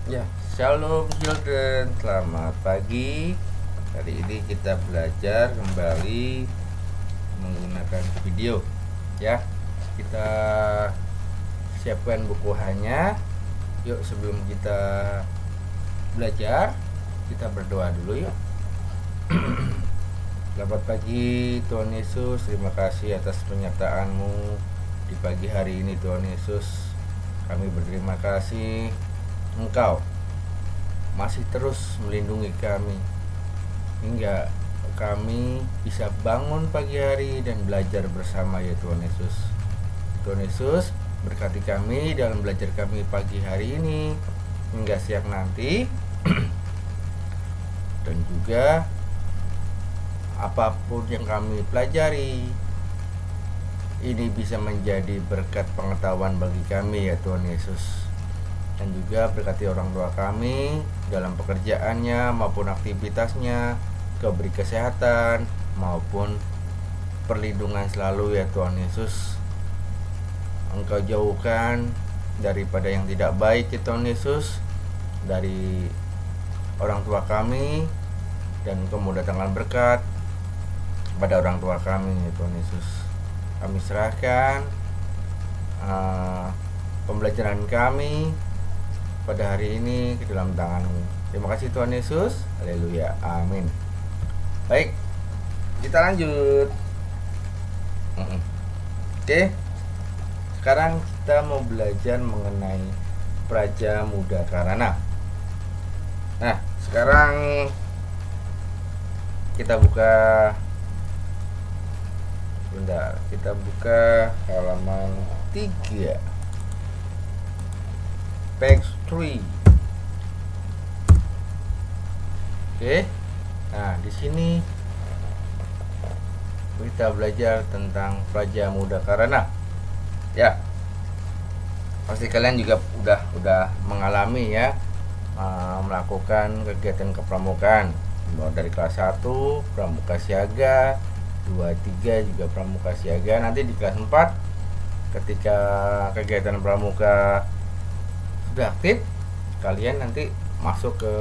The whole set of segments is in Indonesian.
Ya, Shalom children, selamat pagi. Hari ini kita belajar kembali menggunakan video. Ya, kita siapkan buku hanya. Yuk, sebelum kita belajar, kita berdoa dulu yuk. Selamat pagi Tuhan Yesus, terima kasih atas penyertaan-Mu di pagi hari ini Tuhan Yesus. Kami berterima kasih Engkau masih terus melindungi kami hingga kami bisa bangun pagi hari dan belajar bersama ya Tuhan Yesus. Tuhan Yesus, berkati kami dalam belajar kami pagi hari ini hingga siang nanti. Dan juga apapun yang kami pelajari ini bisa menjadi berkat pengetahuan bagi kami ya Tuhan Yesus. Dan juga berkati orang tua kami dalam pekerjaannya maupun aktivitasnya, beri kesehatan maupun perlindungan selalu ya Tuhan Yesus. Engkau jauhkan daripada yang tidak baik ya Tuhan Yesus, dari orang tua kami, dan Engkau mendatangkan berkat pada orang tua kami ya Tuhan Yesus. Kami serahkan pembelajaran kami pada hari ini ke dalam tangan-Mu. Terima kasih Tuhan Yesus. Haleluya. Amin. Baik, kita lanjut. Oke. Sekarang kita mau belajar mengenai Praja Muda Karana. Nah, sekarang kita buka halaman 3. Page 3. Oke. Nah, di sini kita belajar tentang Praja Muda Karana. Ya. Pasti kalian juga udah mengalami ya, melakukan kegiatan kepramukaan. Mulai dari kelas 1 pramuka siaga, 2, 3 juga pramuka siaga. Nanti di kelas 4 ketika kegiatan pramuka sudah aktif, kalian nanti masuk ke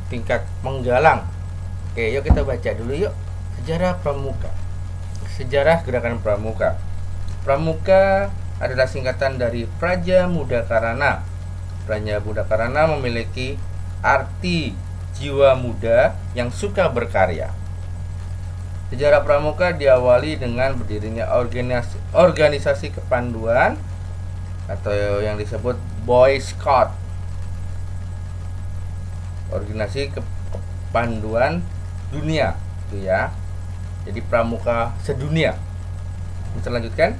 tingkat menggalang. Oke, yuk kita baca dulu yuk sejarah pramuka. Sejarah gerakan pramuka. Pramuka adalah singkatan dari Praja Muda Karana. Praja Muda Karana memiliki arti jiwa muda yang suka berkarya. Sejarah pramuka diawali dengan berdirinya organisasi kepanduan atau yang disebut Boy Scout, organisasi kepanduan dunia itu ya. Jadi pramuka sedunia. Kita lanjutkan.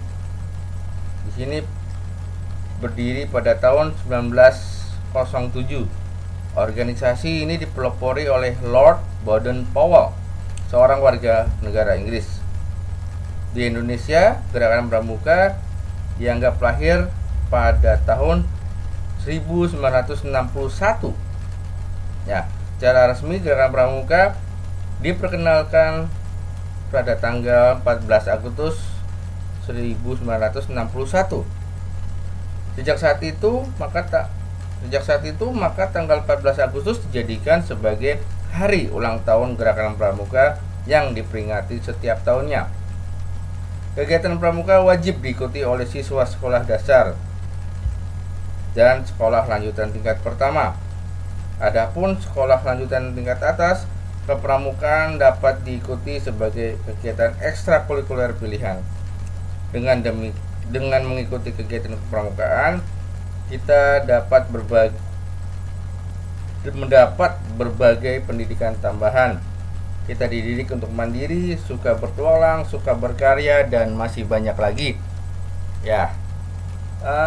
Di sini berdiri pada tahun 1907. Organisasi ini dipelopori oleh Lord Baden-Powell, seorang warga negara Inggris. Di Indonesia, gerakan pramuka dianggap lahir pada tahun 1961. Ya, secara resmi gerakan pramuka diperkenalkan pada tanggal 14 Agustus 1961. Sejak saat itu maka tanggal 14 Agustus dijadikan sebagai hari ulang tahun gerakan pramuka yang diperingati setiap tahunnya. Kegiatan pramuka wajib diikuti oleh siswa sekolah dasar dan sekolah lanjutan tingkat pertama. Adapun sekolah lanjutan tingkat atas, kepramukaan dapat diikuti sebagai kegiatan ekstrakurikuler pilihan. Dengan mengikuti kegiatan kepramukaan, kita dapat mendapat berbagai pendidikan tambahan. Kita dididik untuk mandiri, suka bertualang, suka berkarya, dan masih banyak lagi. Ya,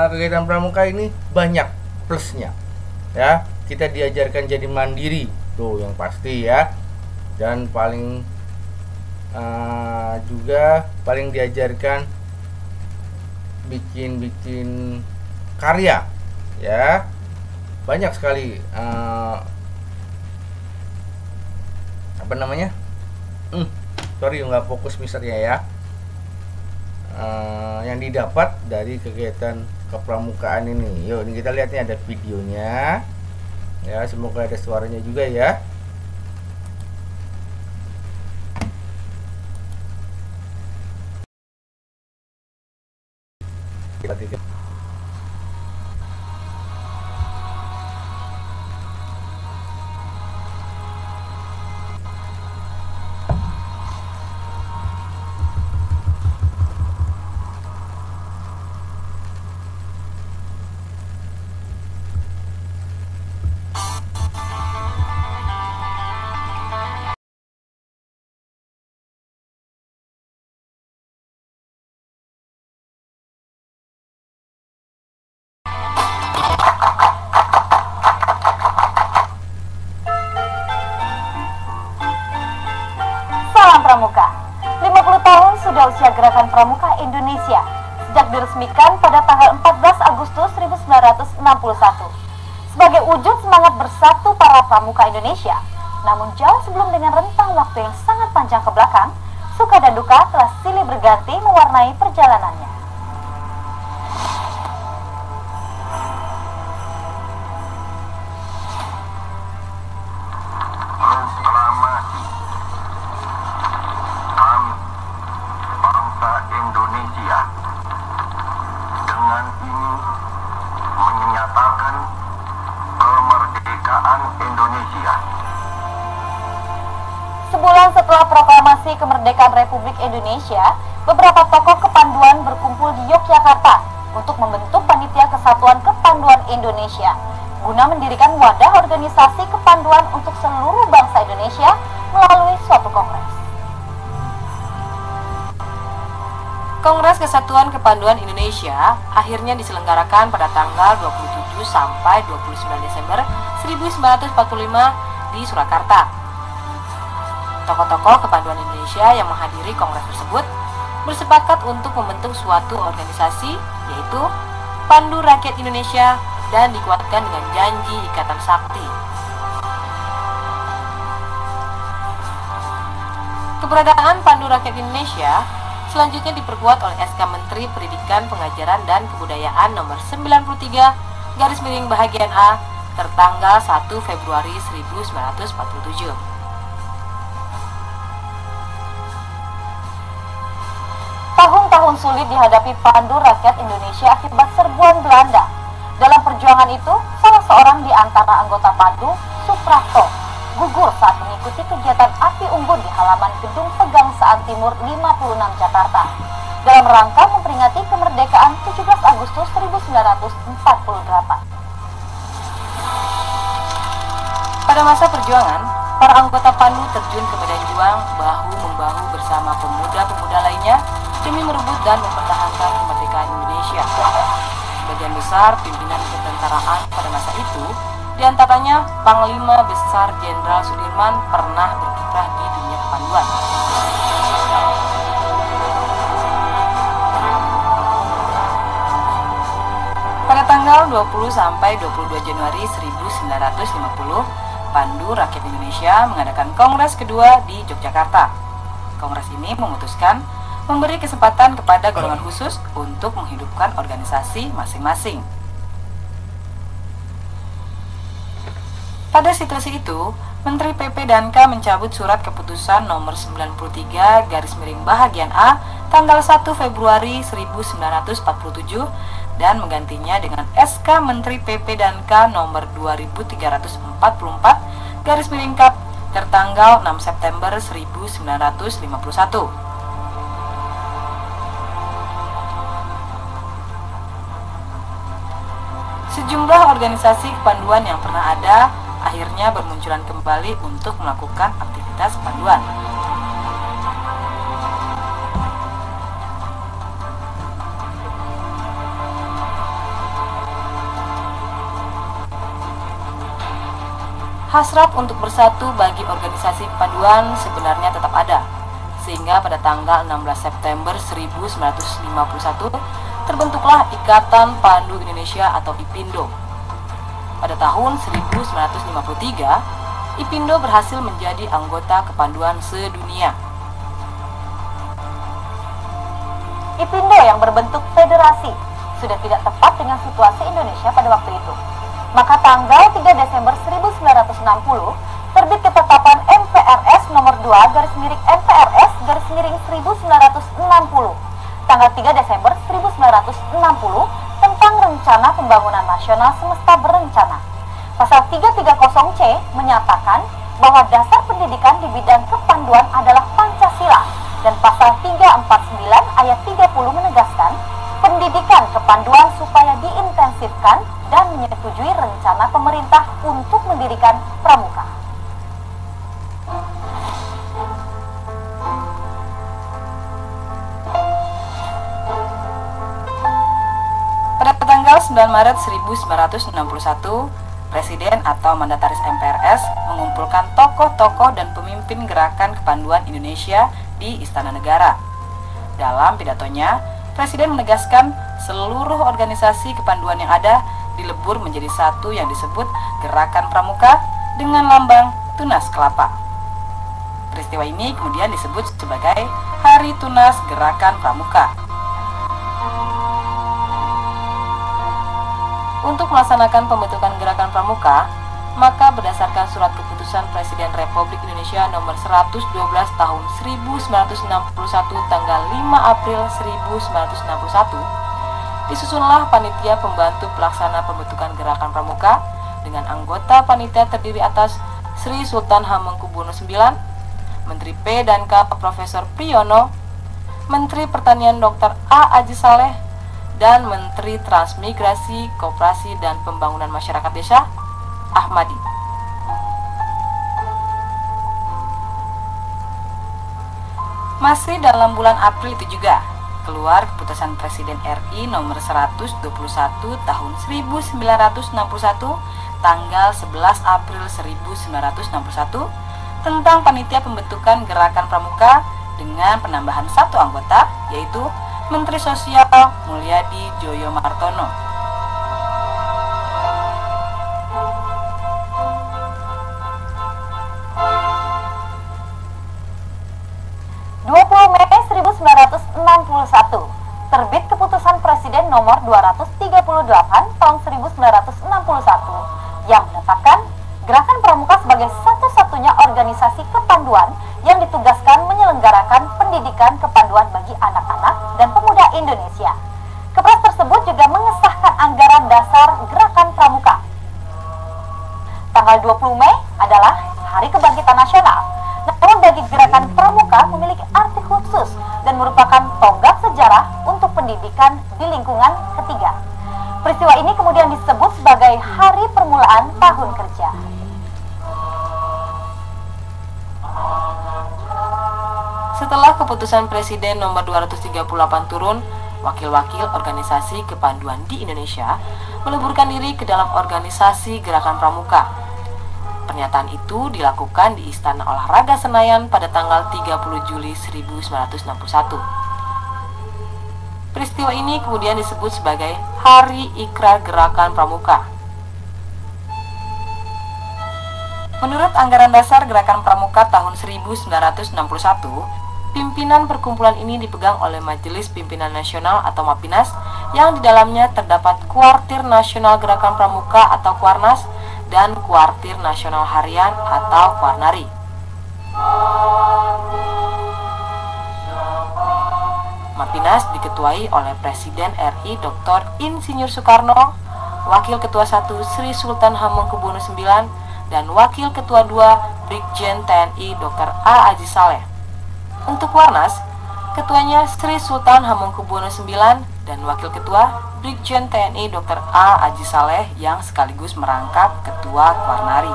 kegiatan pramuka ini banyak plusnya. Ya, kita diajarkan jadi mandiri, tuh yang pasti ya. Dan paling diajarkan bikin karya, ya. Banyak sekali nggak fokus misalnya ya, yang didapat dari kegiatan kepramukaan ini. Yuk, ini kita lihat nih, ada videonya. Ya, semoga ada suaranya juga ya. Salam Pramuka. 50 tahun sudah usia Gerakan Pramuka Indonesia sejak diresmikan pada tanggal 14 Agustus 1961 sebagai wujud semangat bersatu para pramuka Indonesia. Namun jauh sebelum, dengan rentang waktu yang sangat panjang ke belakang, suka dan duka telah silih berganti mewarnai perjalanannya. Sebulan setelah proklamasi kemerdekaan Republik Indonesia, beberapa tokoh kepanduan berkumpul di Yogyakarta untuk membentuk Panitia Kesatuan Kepanduan Indonesia guna mendirikan wadah organisasi kepanduan untuk seluruh bangsa Indonesia melalui suatu kongres. Kongres Kesatuan Kepanduan Indonesia akhirnya diselenggarakan pada tanggal 27 sampai 29 Desember 1945 di Surakarta. Tokoh-tokoh kepanduan Indonesia yang menghadiri kongres tersebut bersepakat untuk membentuk suatu organisasi, yaitu Pandu Rakyat Indonesia, dan dikuatkan dengan janji Ikatan Sakti. Keberadaan Pandu Rakyat Indonesia selanjutnya diperkuat oleh SK Menteri Pendidikan, Pengajaran, dan Kebudayaan nomor 93/Bahagian A tertanggal 1 Februari 1947. Tahun-tahun sulit dihadapi Pandu Rakyat Indonesia akibat serbuan Belanda. Dalam perjuangan itu, salah seorang di antara anggota Pandu, Suprapto, gugur saat mengikuti kegiatan api unggun di halaman Gedung Pegangsaan Timur 56 Jakarta dalam rangka memperingati kemerdekaan 17 Agustus 1948. Pada masa perjuangan, para anggota Pandu terjun ke medan juang bahu-membahu bersama pemuda-pemuda lainnya demi merebut dan mempertahankan kemerdekaan Indonesia. Sebagian besar pimpinan ketentaraan pada masa itu, diantaranya Panglima Besar Jenderal Sudirman, pernah berkiprah di dunia kepanduan. Pada tanggal 20 sampai 22 Januari 1950, Pandu Rakyat Indonesia mengadakan kongres kedua di Yogyakarta. Kongres ini memutuskan memberi kesempatan kepada golongan khusus untuk menghidupkan organisasi masing-masing. Pada situasi itu, Menteri PP dan K mencabut surat keputusan nomor 93/Bahagian A tanggal 1 Februari 1947 dan menggantinya dengan SK Menteri PP dan K nomor 2344/Kap tertanggal 6 September 1951. Sejumlah organisasi kepanduan yang pernah ada akhirnya bermunculan kembali untuk melakukan aktivitas kepanduan. Hasrat untuk bersatu bagi organisasi kepanduan sebenarnya tetap ada, sehingga pada tanggal 16 September 1951 terbentuklah Ikatan Pandu Indonesia atau IPINDO. Pada tahun 1953, IPINDO berhasil menjadi anggota kepanduan sedunia. IPINDO yang berbentuk federasi sudah tidak tepat dengan situasi Indonesia pada waktu itu. Maka tanggal 3 Desember 1960 terbit ketetapan MPRS nomor 2/MPRS/1960 tanggal 3 Desember 1960 tentang Rencana Pembangunan Nasional Semesta Berencana. Pasal 330C menyatakan bahwa dasar pendidikan di bidang kepanduan adalah Pancasila, dan pasal 349 ayat 30 menegaskan pendidikan kepanduan supaya diintensifkan dan menyetujui rencana pemerintah untuk mendirikan pramuka. Pada tanggal 9 Maret 1961, Presiden atau Mandataris MPRS mengumpulkan tokoh-tokoh dan pemimpin gerakan kepanduan Indonesia di Istana Negara. Dalam pidatonya, Presiden menegaskan seluruh organisasi kepanduan yang ada dilebur menjadi satu yang disebut Gerakan Pramuka dengan lambang tunas kelapa. Peristiwa ini kemudian disebut sebagai Hari Tunas Gerakan Pramuka. Untuk melaksanakan pembentukan Gerakan Pramuka, maka berdasarkan surat keputusan Presiden Republik Indonesia nomor 112 tahun 1961 tanggal 5 April 1961, disusunlah panitia pembantu pelaksana pembentukan Gerakan Pramuka dengan anggota panitia terdiri atas Sri Sultan Hamengkubuwono IX, Menteri P dan K Profesor Priyono, Menteri Pertanian Dr. A. Aji Saleh, dan Menteri Transmigrasi, Koperasi dan Pembangunan Masyarakat Desa, Ahmadi. Masih dalam bulan April itu juga keluar keputusan Presiden RI nomor 121 tahun 1961 tanggal 11 April 1961 tentang panitia pembentukan Gerakan Pramuka dengan penambahan satu anggota, yaitu Menteri Sosial Mulyadi Joyo Martono. Mei 1961 terbit keputusan Presiden nomor 238 tahun 1961 yang menetapkan Gerakan Pramuka sebagai satu-satunya organisasi kepanduan yang ditugaskan menyelenggarakan pendidikan kepanduan bagi anak-anak dan pemuda Indonesia. Kepres tersebut juga mengesahkan anggaran dasar Gerakan Pramuka. Tanggal 20 Mei adalah Hari Kebangkitan Nasional. Namun bagi Gerakan Pramuka memiliki arti khusus dan merupakan tonggak sejarah untuk pendidikan di lingkungan ketiga. Peristiwa ini kemudian disebut sebagai Hari Permulaan Tahun Kerja. Setelah keputusan Presiden nomor 238 turun, wakil-wakil organisasi kepanduan di Indonesia meleburkan diri ke dalam organisasi Gerakan Pramuka. Pernyataan itu dilakukan di Istana Olahraga Senayan pada tanggal 30 Juli 1961. Peristiwa ini kemudian disebut sebagai Hari Ikrar Gerakan Pramuka. Menurut anggaran dasar Gerakan Pramuka tahun 1961, pimpinan perkumpulan ini dipegang oleh Majelis Pimpinan Nasional atau MAPINAS yang di dalamnya terdapat Kuartir Nasional Gerakan Pramuka atau Kuarnas dan Kuartir Nasional Harian atau Kuarnari. MAPINAS diketuai oleh Presiden RI Dr. Insinyur Soekarno, Wakil Ketua 1 Sri Sultan Hamengkubuwono IX, dan Wakil Ketua 2 Brigjen TNI Dr. A. Aji Saleh. Untuk Kuarnas, ketuanya Sri Sultan Hamengkubuwono IX dan Wakil Ketua Brigjen TNI Dr. A. Aji Saleh yang sekaligus merangkap Ketua Kuarnari.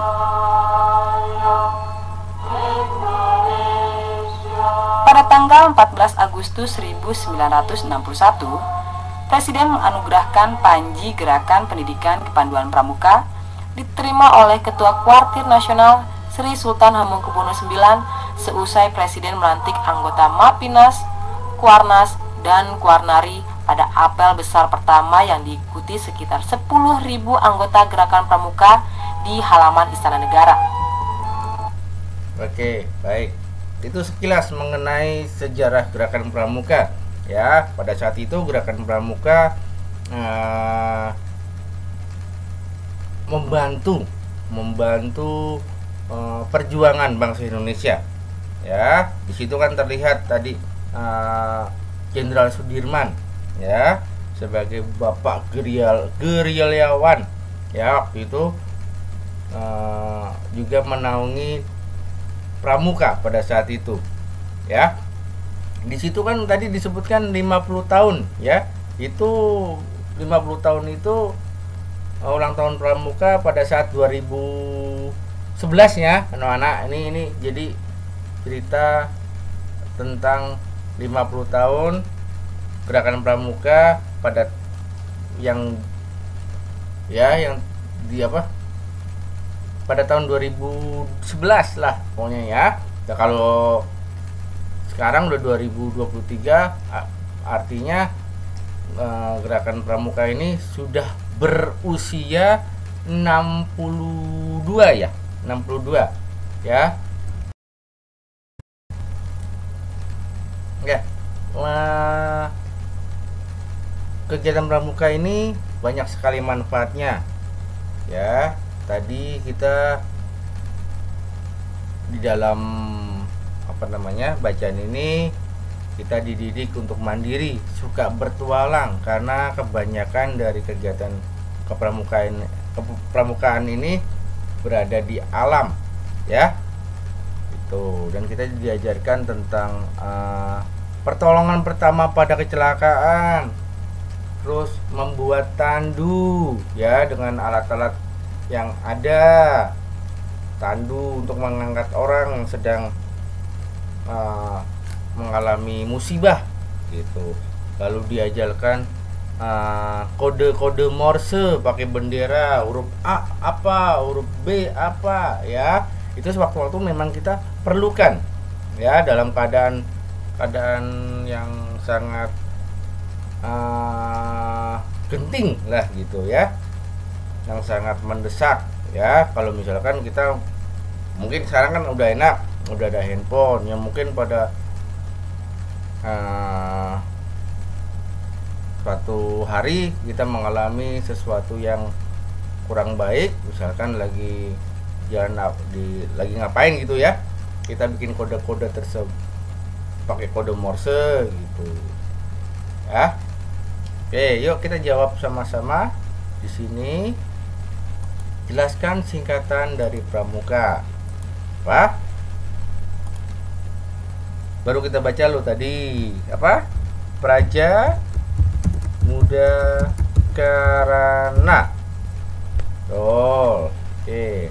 Pada tanggal 14 Agustus 1961, Presiden menganugerahkan Panji Gerakan Pendidikan Kepanduan Pramuka diterima oleh Ketua Kuartir Nasional Sri Sultan Hamengkubuwono IX seusai Presiden melantik anggota MAPINAS, Kuarnas, dan Kuarnari pada apel besar pertama yang diikuti sekitar 10.000 anggota Gerakan Pramuka di halaman Istana Negara. Oke, baik. Itu sekilas mengenai sejarah Gerakan Pramuka. Ya, pada saat itu Gerakan Pramuka uh, membantu perjuangan bangsa Indonesia. Ya, di situ kan terlihat tadi Jenderal Sudirman ya sebagai bapak gerilyawan ya, waktu itu juga menaungi Pramuka pada saat itu ya. Di situ kan tadi disebutkan 50 tahun ya. Itu 50 tahun itu ulang tahun Pramuka pada saat 2011 ya anak-anak. Ini jadi cerita tentang 50 tahun gerakan Pramuka pada yang di pada tahun 2011 lah pokoknya ya. Nah, kalau sekarang udah 2023, artinya gerakan Pramuka ini sudah berusia 62 ya, 62 ya. Ya. Kegiatan Pramuka ini banyak sekali manfaatnya. Ya, tadi kita di dalam bacaan ini kita dididik untuk mandiri, suka bertualang, karena kebanyakan dari kegiatan kepramukaan ini berada di alam ya. Itu, dan kita diajarkan tentang pertolongan pertama pada kecelakaan, terus membuat tandu ya dengan alat-alat yang ada, tandu untuk mengangkat orang yang sedang mengalami musibah gitu. Lalu diajarkan kode-kode Morse pakai bendera, huruf A apa, huruf B apa ya. Itu sewaktu-waktu memang kita perlukan ya, dalam keadaan yang sangat genting lah gitu ya, yang sangat mendesak ya. Kalau misalkan kita mungkin sekarang kan udah enak, udah ada handphone yang mungkin pada suatu hari kita mengalami sesuatu yang kurang baik, misalkan lagi jalan lagi ngapain gitu ya, kita bikin kode-kode tersebut pakai kode Morse gitu ya. Oke, yuk kita jawab sama-sama di sini. Jelaskan singkatan dari Pramuka. Apa? Baru kita baca lo tadi apa? Praja Muda Karana. Oke.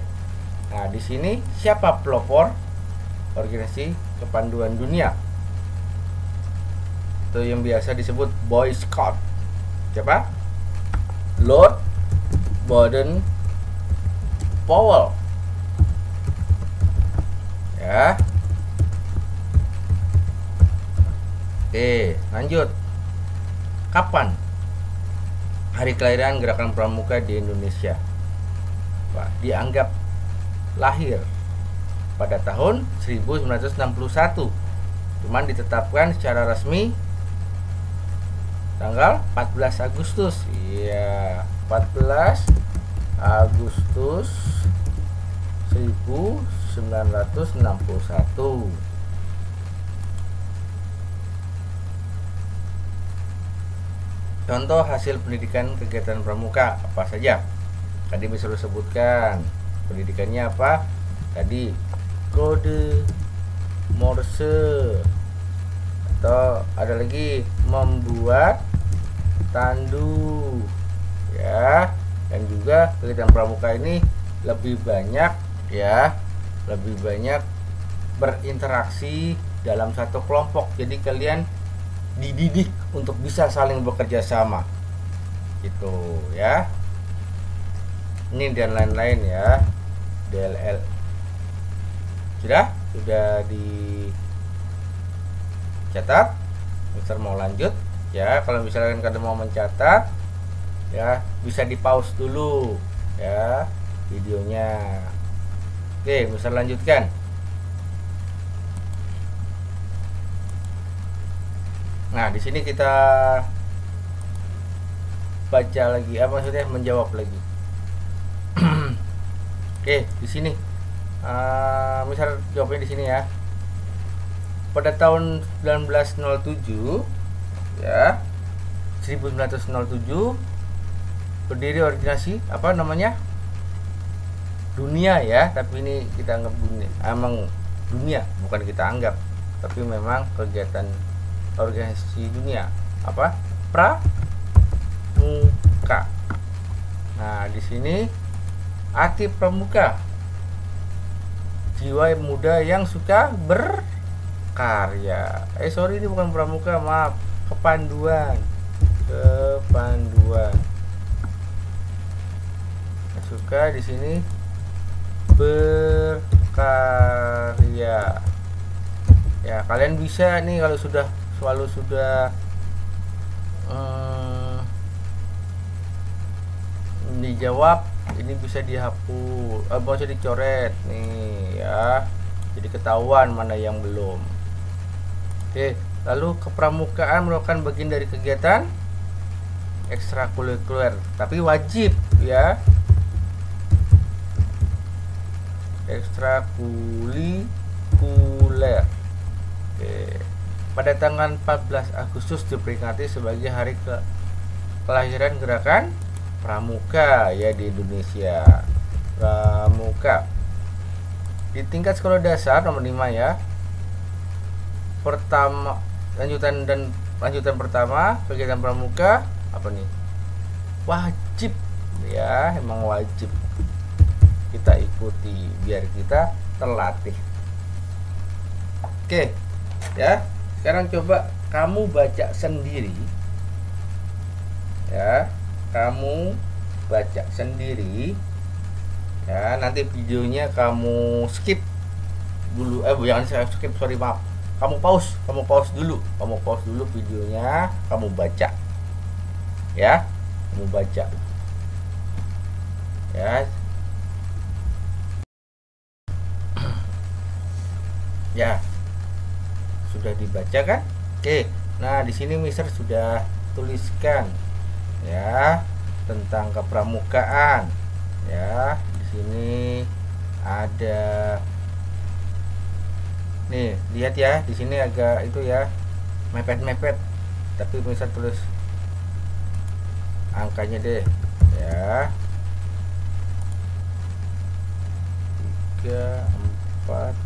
Nah, di sini siapa pelopor organisasi kepanduan dunia? Itu yang biasa disebut Boy Scout. Siapa? Lord Baden Powell. Ya. Oke, lanjut. Kapan hari kelahiran gerakan Pramuka di Indonesia? Pak, dianggap lahir pada tahun 1961. Cuman ditetapkan secara resmi tanggal 14 Agustus. Iya, 14 Agustus 1961. Contoh hasil pendidikan kegiatan Pramuka apa saja? Tadi bisa disebutkan pendidikannya apa? Tadi kode Morse, atau ada lagi membuat tandu ya. Dan juga kegiatan Pramuka ini lebih banyak ya, lebih banyak berinteraksi dalam satu kelompok. Jadi kalian dididik untuk bisa saling bekerja sama gitu ya. Ini dan lain-lain ya. DLL sudah dicatat. Mister mau lanjut ya. Kalau misalkan kalian mau mencatat ya, bisa di pause dulu ya videonya. Oke, Mister lanjutkan. Nah, di sini kita baca lagi, apa maksudnya menjawab lagi. Oke, di sini misal jawabnya di sini ya. Pada tahun 1907 ya, 1907 berdiri organisasi apa namanya, dunia ya, tapi ini kita anggap dunia, emang dunia, bukan kita anggap, tapi memang kegiatan organisasi dunia apa, pramuka. Nah di sini arti pramuka, jiwa muda yang suka berkarya. Sorry, ini bukan pramuka, maaf, kepanduan. Suka di sini berkarya. Ya, kalian bisa nih kalau sudah dijawab, ini bisa dihapus, bisa dicoret nih ya. Jadi ketahuan mana yang belum. Oke, lalu kepramukaan merupakan bagian dari kegiatan ekstrakurikuler, tapi wajib ya. Ekstrakurikuler. Oke. Pada tanggal 14 Agustus diperingati sebagai hari kelahiran gerakan pramuka ya di Indonesia. Pramuka. Di tingkat sekolah dasar nomor 5 ya. Lanjutan pertama kegiatan pramuka apa nih? Wajib ya, emang wajib kita ikuti biar kita terlatih. Oke ya, sekarang coba kamu baca sendiri ya, kamu baca sendiri ya. Nanti videonya kamu skip dulu, jangan saya skip, sorry, maaf, kamu pause dulu videonya, kamu baca ya, kamu baca ya. Ya, sudah dibaca kan? Oke. Nah, di sini Mister sudah tuliskan ya tentang kepramukaan. Ya, di sini ada nih, lihat ya, di sini agak itu ya, mepet. Tapi Mister tulis angkanya deh ya. 3, 4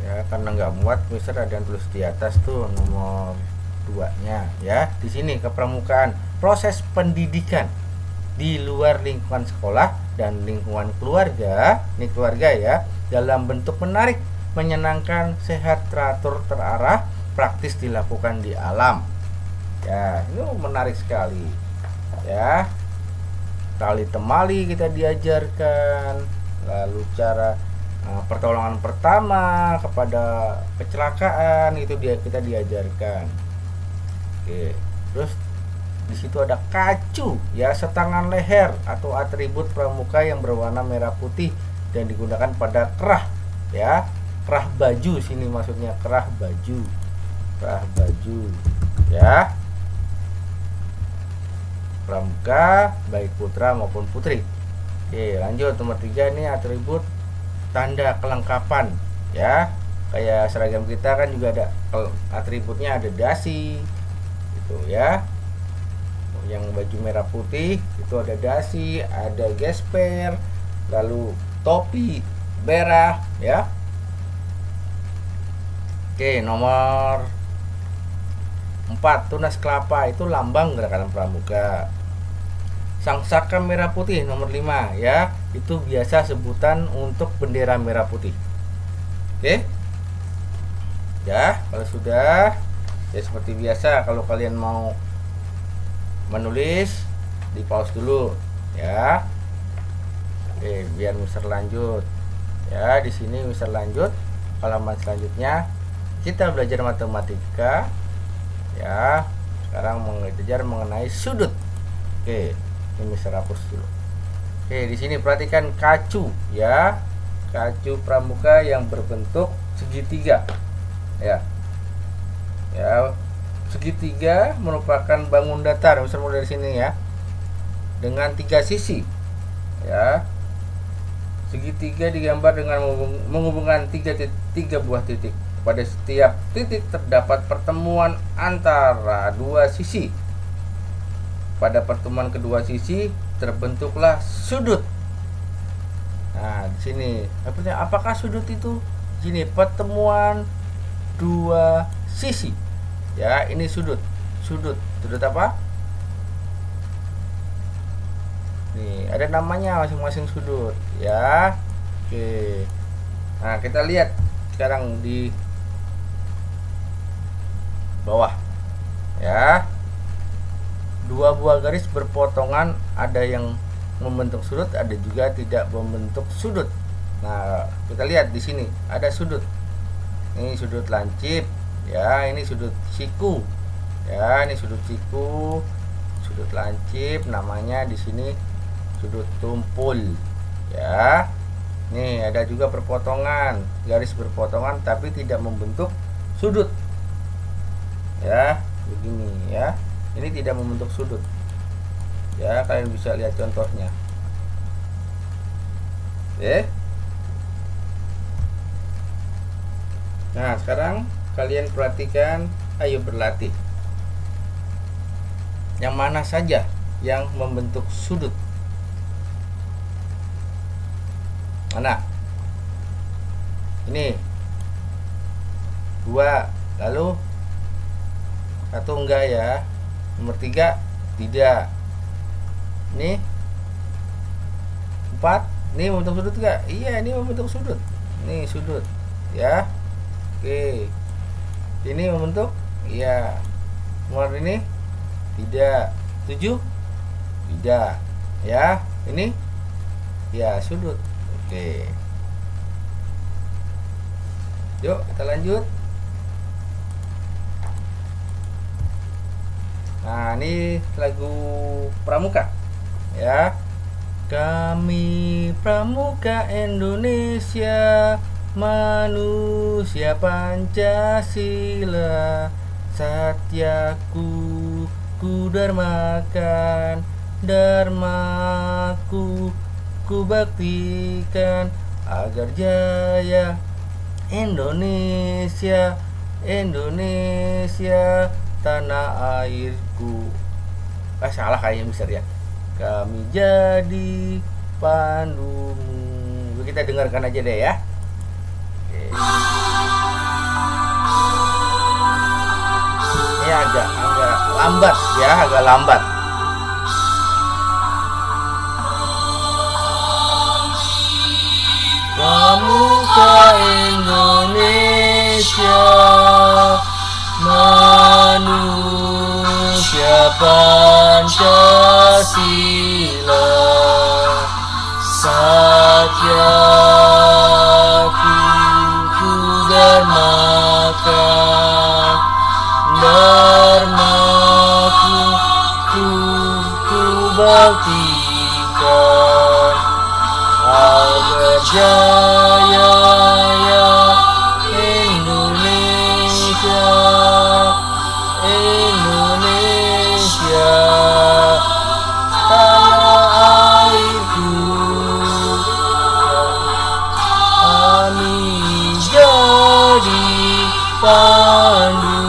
ya, karena nggak muat Mister ada yang tulis di atas tuh nomor 2-nya ya. Di sini kepramukaan, proses pendidikan di luar lingkungan sekolah dan lingkungan keluarga, ini keluarga ya, dalam bentuk menarik, menyenangkan, sehat, teratur, terarah, praktis dilakukan di alam ya. Ini menarik sekali ya. Tali temali kita diajarkan, lalu cara pertolongan pertama kepada kecelakaan itu kita diajarkan. Oke, terus di situ ada kacu ya, setangan leher atau atribut pramuka yang berwarna merah putih dan digunakan pada kerah ya, kerah baju sini maksudnya, kerah baju ya. Pramuka baik putra maupun putri. Oke, lanjut nomor 3 nih, atribut tanda kelengkapan ya, kayak seragam kita kan juga ada atributnya, ada dasi itu ya. Yang baju merah putih itu ada dasi, ada gesper, lalu topi merah ya. Oke, nomor 4 tunas kelapa itu lambang gerakan pramuka. Sangsaka merah putih nomor 5 ya, itu biasa sebutan untuk bendera merah putih. Oke ya, kalau sudah ya seperti biasa, kalau kalian mau menulis di pause dulu ya. Oke, biar Mister lanjut ya. Di sini Mister lanjut halaman selanjutnya, kita belajar matematika ya. Sekarang belajar mengenai sudut. Oke, ini Mister hapus dulu. Oke, di sini perhatikan kacu ya, kacu pramuka yang berbentuk segitiga ya. Ya, Segitiga merupakan bangun datar, misalnya dari sini ya, dengan 3 sisi ya. Segitiga digambar dengan menghubungkan tiga buah titik. Pada setiap titik terdapat pertemuan antara 2 sisi. Pada pertemuan kedua sisi terbentuklah sudut. Nah, di sini apakah sudut itu? Sini pertemuan 2 sisi. Ya, ini sudut. Sudut apa? Nih, ada namanya masing-masing sudut, ya. Oke. Nah, kita lihat sekarang di bawah. Ya. 2 buah garis berpotongan, ada yang membentuk sudut, ada juga tidak membentuk sudut. Nah, kita lihat di sini ada sudut. Ini sudut lancip. Ya, ini sudut siku. Ya, ini sudut siku, sudut lancip, namanya di sini sudut tumpul. Ya. Nih, ada juga perpotongan, garis berpotongan tapi tidak membentuk sudut. Ya, begini ya. Ini tidak membentuk sudut. Ya, kalian bisa lihat contohnya. Oke. Nah, sekarang kalian perhatikan, ayo berlatih. Yang mana saja yang membentuk sudut? Mana? Ini 2, lalu 1 enggak ya. Nomor 3 tidak. Ini 4, ini membentuk sudut enggak? Iya, ini membentuk sudut. Ini sudut, ya. Oke. Ini membentuk? Iya. Nomor ini? Tidak. 7? Tidak. Ya, ini? Ya, sudut. Oke. Yuk, kita lanjut. Nah, ini lagu Pramuka. Ya. Kami Pramuka Indonesia, manusia Pancasila, satyaku ku dharmakan, dharmaku ku baktikan, agar jaya Indonesia, Indonesia tanah airku. Salah kayaknya besar ya. Kami jadi pandumu. Kita dengarkan aja deh ya. Ini agak lambat ya, agak lambat. Pramuka Indonesia, manusia Pancasila, satyaku ku dharmakan, dharmaku ku baktikan, agar jaya Indonesia, Indonesia tanah airku, kami jadi pandumu.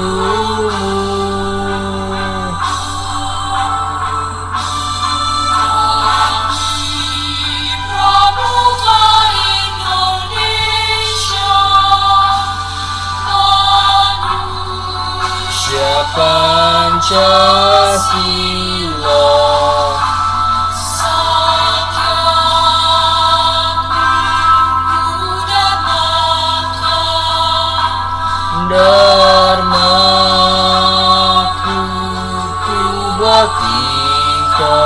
Pancasila, dharmaku ku baktikan,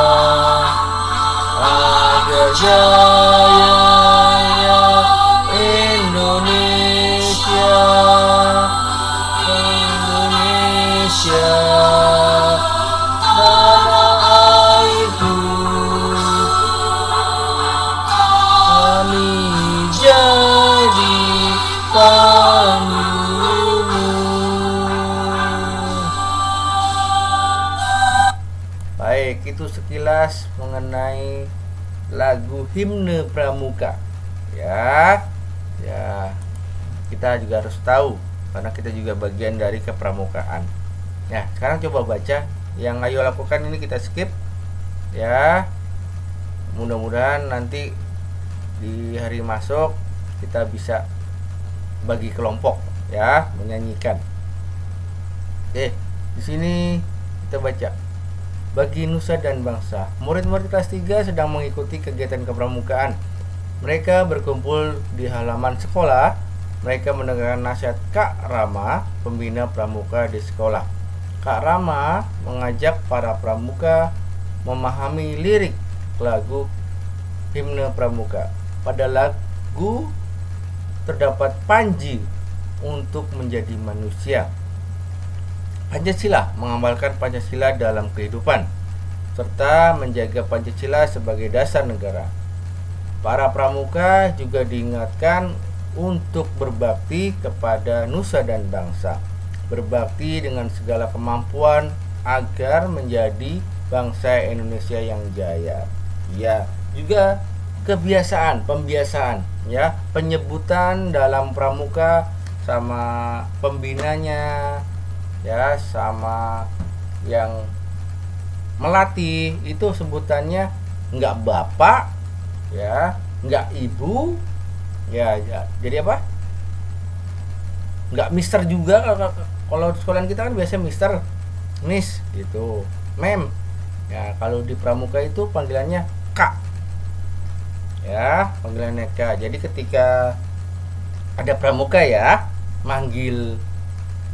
agar jaya Indonesia, Indonesia tanah airku, kami jadi pandumu. sekilas mengenai lagu himne pramuka. Ya, kita juga harus tahu karena kita juga bagian dari kepramukaan. Ya, sekarang coba baca yang Ayo lakukan ini, kita skip ya. Mudah-mudahan nanti di hari masuk kita bisa bagi kelompok ya menyanyikan. Oke, di sini kita baca. Bagi nusa dan bangsa, murid-murid kelas 3 sedang mengikuti kegiatan kepramukaan. Mereka berkumpul di halaman sekolah. Mereka mendengarkan nasihat Kak Rama, pembina pramuka di sekolah. Kak Rama mengajak para pramuka memahami lirik lagu himne pramuka. Pada lagu terdapat panji untuk menjadi manusia. Pancasila mengamalkan Pancasila dalam kehidupan serta menjaga Pancasila sebagai dasar negara. Para pramuka juga diingatkan untuk berbakti kepada nusa dan bangsa, berbakti dengan segala kemampuan agar menjadi bangsa Indonesia yang jaya. Ya, juga pembiasaan ya, penyebutan dalam pramuka sama pembinanya ya, sama yang melatih itu sebutannya nggak bapak ya, nggak ibu ya, jadi apa, nggak mister juga. Kalau di sekolahan kita kan biasa mister, miss gitu, mem ya. Kalau di pramuka itu panggilannya kak ya, panggilannya kak. Jadi ketika ada pramuka ya manggil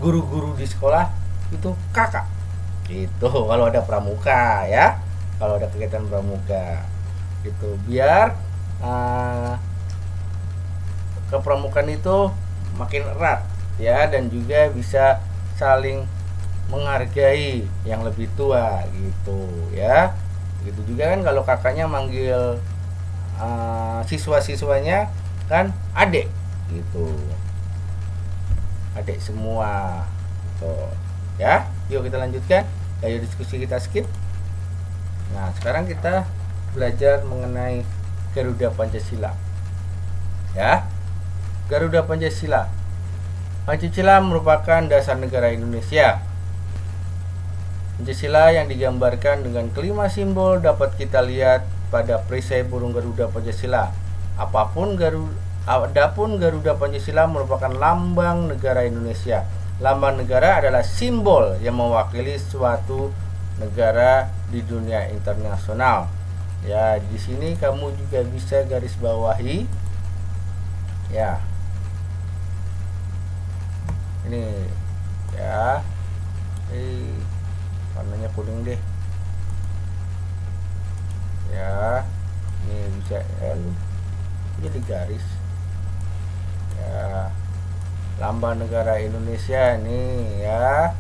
guru-guru di sekolah itu kakak gitu, kalau ada pramuka ya, kalau ada kegiatan pramuka gitu, biar kepramukaan itu makin erat ya, dan juga bisa saling menghargai yang lebih tua gitu ya. Gitu juga kan kalau kakaknya manggil siswa-siswanya kan adek gitu, adek semua tuh ya. Yuk kita lanjutkan, ayo diskusi kita skip. Nah sekarang kita belajar mengenai Garuda Pancasila ya. Garuda Pancasila. Pancasila merupakan dasar negara Indonesia. Pancasila yang digambarkan dengan kelima simbol dapat kita lihat pada perisai burung Garuda Pancasila. Adapun Garuda Pancasila merupakan lambang negara Indonesia. Lambang negara adalah simbol yang mewakili suatu negara di dunia internasional. Ya, di sini kamu juga bisa garis bawahi ya. Ini ya. Warnanya kuning deh. Ya. Ini bisa ya, jadi garis. Ya. Lambang negara Indonesia nih ya.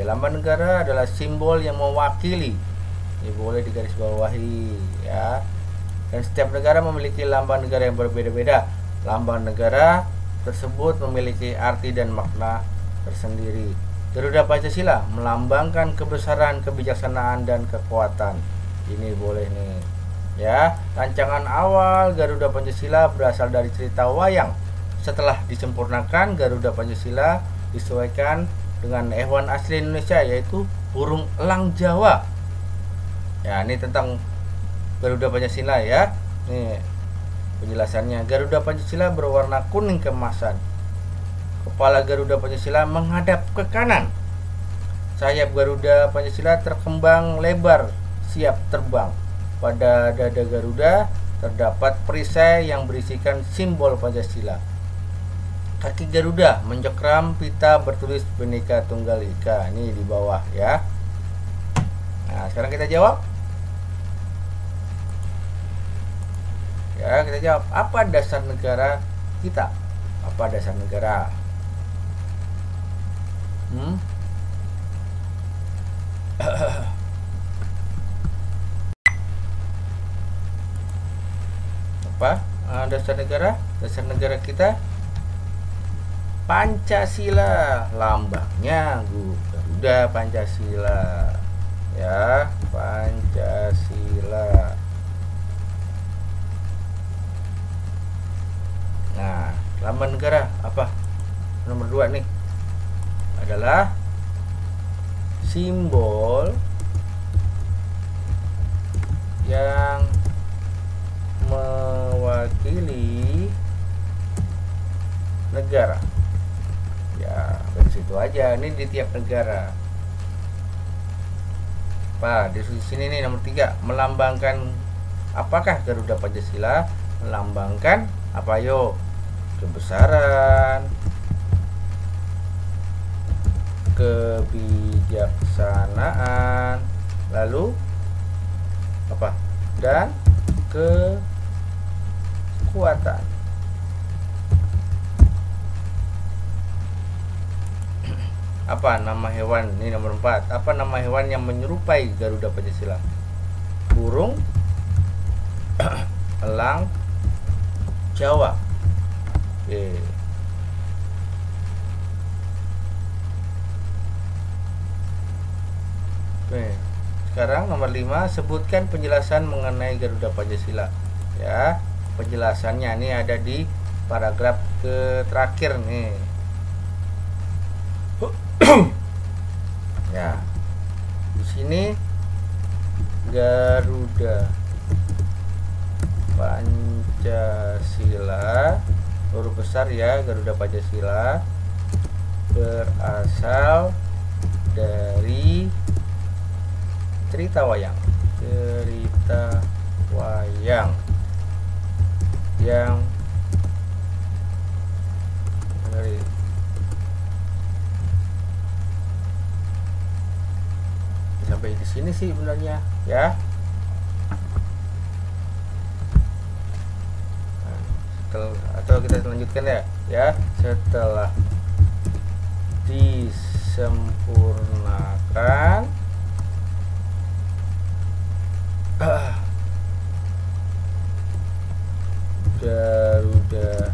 Lambang negara adalah simbol yang mewakili. Ini boleh digaris bawahi ya. Dan setiap negara memiliki lambang negara yang berbeda-beda. Lambang negara tersebut memiliki arti dan makna tersendiri. Garuda Pancasila melambangkan kebesaran, kebijaksanaan, dan kekuatan. Ini boleh nih ya. Rancangan awal Garuda Pancasila berasal dari cerita wayang. Setelah disempurnakan, Garuda Pancasila disesuaikan dengan hewan asli Indonesia, yaitu burung elang Jawa. Ya, ini tentang Garuda Pancasila ya. Nih penjelasannya. Garuda Pancasila berwarna kuning keemasan. Kepala Garuda Pancasila menghadap ke kanan. Sayap Garuda Pancasila terkembang lebar, siap terbang. Pada dada Garuda terdapat perisai yang berisikan simbol Pancasila. Kaki Garuda mencengkram pita bertulis Bhinneka Tunggal Ika. Ini di bawah ya. Nah, sekarang kita jawab. Ya, kita jawab. Apa dasar negara kita? Apa dasar negara? Apa dasar negara? Dasar negara kita Pancasila. Lambangnya Garuda Pancasila ya, Pancasila. Nah, lambang negara apa? Nomor 2 nih adalah simbol yang mewakili negara. Ya, dari situ aja. Ini di tiap negara. Di sini nih nomor 3, melambangkan apakah Garuda Pancasila melambangkan apa yo? Kebesaran, kebijaksanaan, lalu apa? Dan kekuatan. Apa nama hewan? Ini nomor 4. Apa nama hewan yang menyerupai Garuda Pancasila? Burung, elang, Jawa. Oke. Oke. Sekarang nomor 5, sebutkan penjelasan mengenai Garuda Pancasila. Ya, penjelasannya ini ada di paragraf terakhir nih. Ya, di sini Garuda Pancasila, huruf besar ya, Garuda Pancasila berasal dari cerita wayang yang dari sampai di sini sih sebenarnya ya. Atau kita lanjutkan ya, setelah disempurnakan Garuda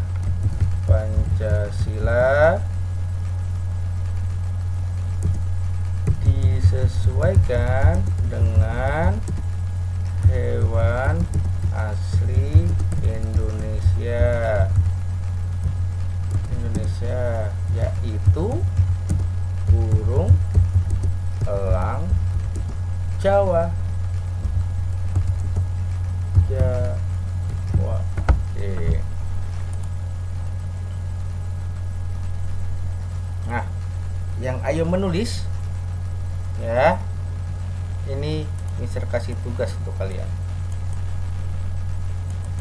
Pancasila disesuaikan dengan hewan asli Indonesia, yaitu burung elang Jawa. Oke. Nah, yang ayo menulis ya, ini Mister kasih tugas untuk kalian.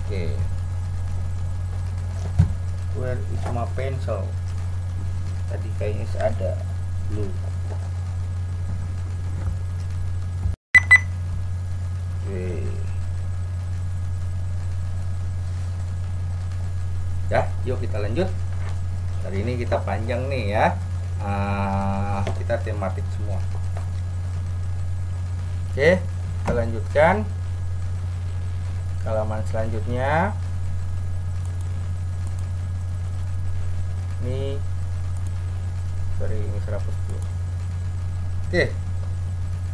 Oke. Where is my pencil? Tadi kayaknya ada blue. Oke. Ya, yuk kita lanjut. Hari ini kita panjang nih ya. Kita tematik semua. Oke, kita lanjutkan ke halaman selanjutnya. Ini hapus dulu. Oke.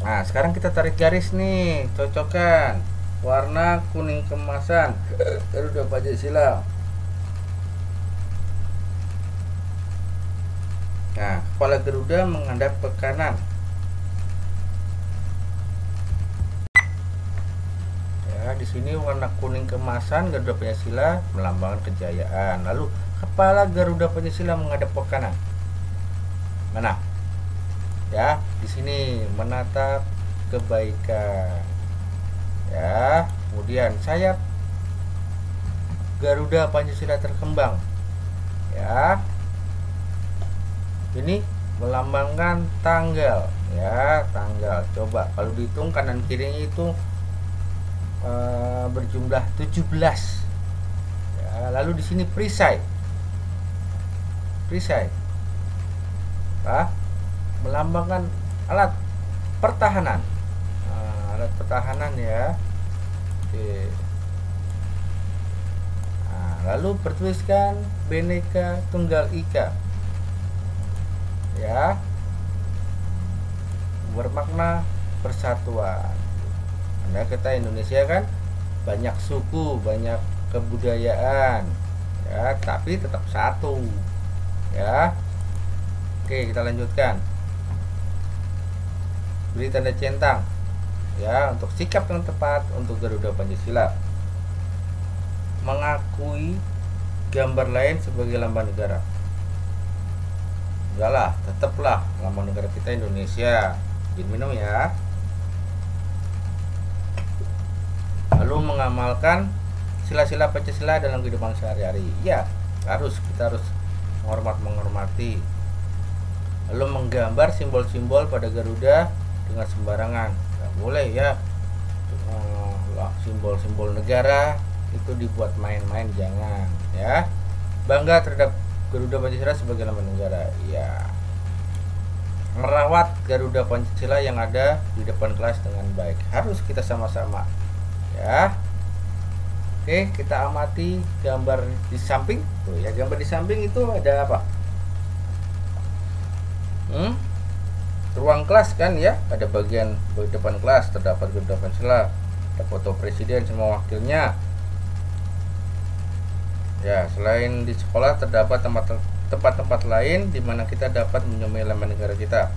Nah, sekarang kita tarik garis nih, cocokkan warna kuning kemasan Garuda Pancasila. Nah, kepala Garuda menghadap ke kanan. Ya, di sini warna kuning kemasan Garuda Pancasila melambangkan kejayaan. Lalu kepala Garuda Pancasila menghadap ke kanan. Mana? Ya, di sini menatap kebaikan. Ya, kemudian sayap Garuda Pancasila terkembang. Ya. Ini melambangkan tanggal, ya, tanggal. Coba kalau dihitung kanan kirinya itu berjumlah 17. Ya, lalu di sini perisai. Melambangkan alat pertahanan. Alat pertahanan ya. Oke. Nah, lalu bertuliskan Bhinneka Tunggal Ika. Ya, bermakna persatuan. Karena kita Indonesia kan banyak suku, banyak kebudayaan, ya, tapi tetap satu, ya. Oke, kita lanjutkan. Beri tanda centang, ya, untuk sikap yang tepat untuk Garuda Pancasila. Mengakui gambar lain sebagai lambang negara. Enggak lah, tetaplah lambang negara kita Indonesia. Izin minum ya. Lalu mengamalkan sila-sila Pancasila dalam kehidupan sehari-hari. Ya, kita harus menghormati. Lalu menggambar simbol-simbol pada Garuda dengan sembarangan. Nggak boleh ya. Simbol-simbol negara itu dibuat main-main, jangan ya. Bangga terhadap Garuda Pancasila sebagai lambang negara. Ya. Merawat Garuda Pancasila yang ada di depan kelas dengan baik. Harus kita sama-sama. Ya. Oke, kita amati gambar di samping. Tuh ya, gambar di samping itu ada apa? Ruang kelas kan ya, ada bagian depan kelas terdapat Garuda Pancasila, ada foto presiden sama wakilnya. Ya, selain di sekolah terdapat tempat-tempat lain di mana kita dapat menyemai lambang negara kita.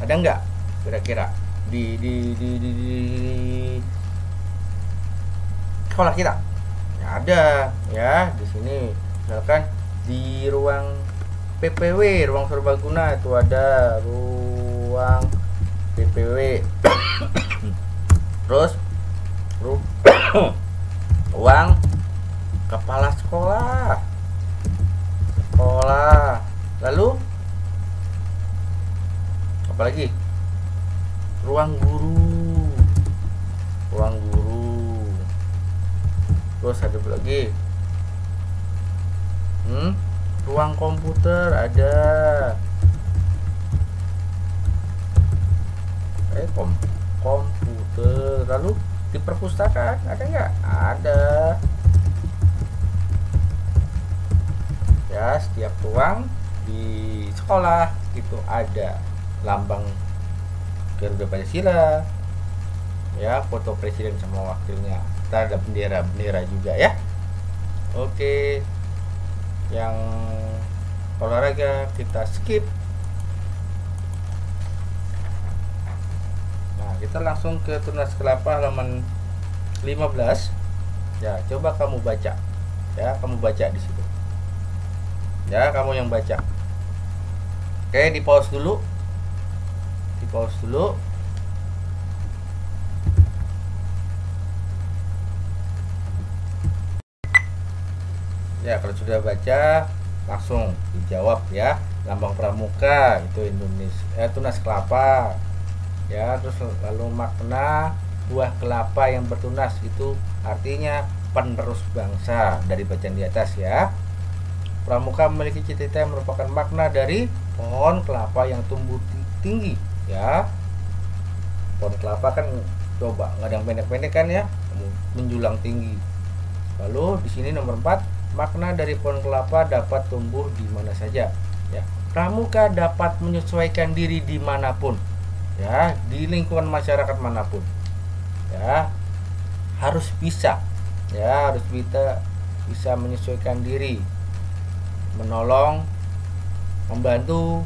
Ada nggak kira-kira di sekolah kita? Ya, ada ya, di sini misalkan di ruang PPW, ruang serbaguna itu ada ruang PPW. Terus ruang kepala sekolah. Lalu apalagi? Ruang guru. Terus ada lagi. Ruang komputer ada. Komputer. Lalu di perpustakaan ada nggak? Ada. Ya, setiap ruang di sekolah itu ada lambang Garuda Pancasila, ya, foto presiden sama wakilnya. Kita ada bendera juga ya. Oke, yang olahraga kita skip. Nah, kita langsung ke Tunas Kelapa halaman 15. Ya, coba kamu baca. Ya, kamu baca di situ. Ya, kamu yang baca. Oke, di pause dulu. Ya, kalau sudah baca langsung dijawab ya. Lambang pramuka itu Indonesia, tunas kelapa. Ya, terus lalu makna buah kelapa yang bertunas itu artinya penerus bangsa dari bacaan di atas ya. Pramuka memiliki cita-cita yang merupakan makna dari pohon kelapa yang tumbuh tinggi ya. Pohon kelapa kan coba nggak ada yang pendek-pendek kan ya, menjulang tinggi. Lalu di sini nomor 4, makna dari pohon kelapa dapat tumbuh di mana saja ya. Pramuka dapat menyesuaikan diri dimanapun ya, di lingkungan masyarakat manapun ya. Harus bisa ya, bisa menyesuaikan diri, menolong, membantu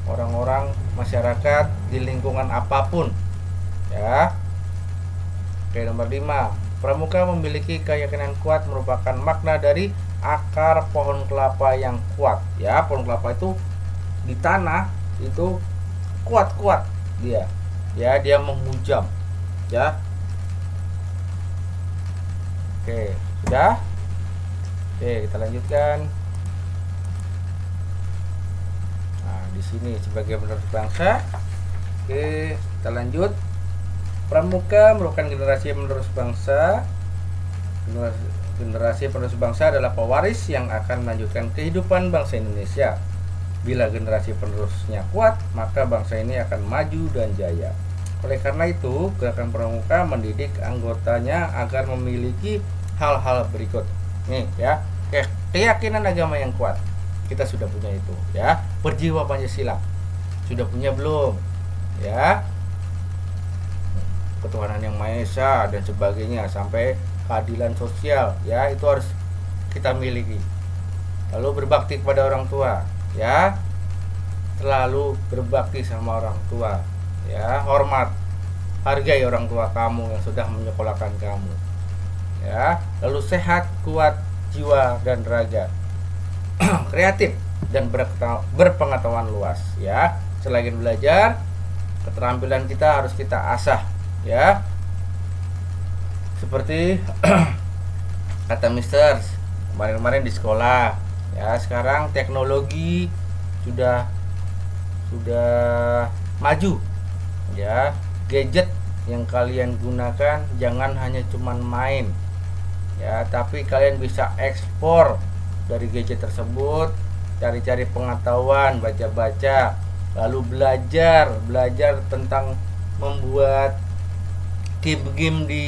orang-orang masyarakat di lingkungan apapun ya. Oke, nomor 5, pramuka memiliki keyakinan kuat merupakan makna dari akar pohon kelapa yang kuat ya. Pohon kelapa itu di tanah itu kuat dia ya, dia menghujam ya. Oke, sudah. Oke, kita lanjutkan. Di sini sebagai penerus bangsa. Oke, kita lanjut. Pramuka merupakan generasi penerus bangsa. Generasi penerus bangsa adalah pewaris yang akan melanjutkan kehidupan bangsa Indonesia. Bila generasi penerusnya kuat, maka bangsa ini akan maju dan jaya. Oleh karena itu, Gerakan Pramuka mendidik anggotanya agar memiliki hal-hal berikut. Nih ya, keyakinan agama yang kuat. Kita sudah punya itu ya. Berjiwa Pancasila sudah punya belum ya? ketuhanan yang Maha Esa dan sebagainya, sampai keadilan sosial, ya, itu harus kita miliki. Lalu berbakti kepada orang tua, ya, selalu berbakti sama orang tua, ya, hormat, hargai orang tua kamu yang sudah menyekolahkan kamu, ya. Lalu sehat, kuat jiwa dan raga, kreatif dan berpengetahuan luas, ya. Selain belajar, keterampilan kita harus kita asah, ya. Seperti kata Mister kemarin-kemarin di sekolah, ya, sekarang teknologi sudah maju, ya. Gadget yang kalian gunakan jangan hanya cuman main, ya, tapi kalian bisa ekspor dari gadget tersebut, cari-cari pengetahuan, baca-baca, lalu belajar tentang membuat game-game di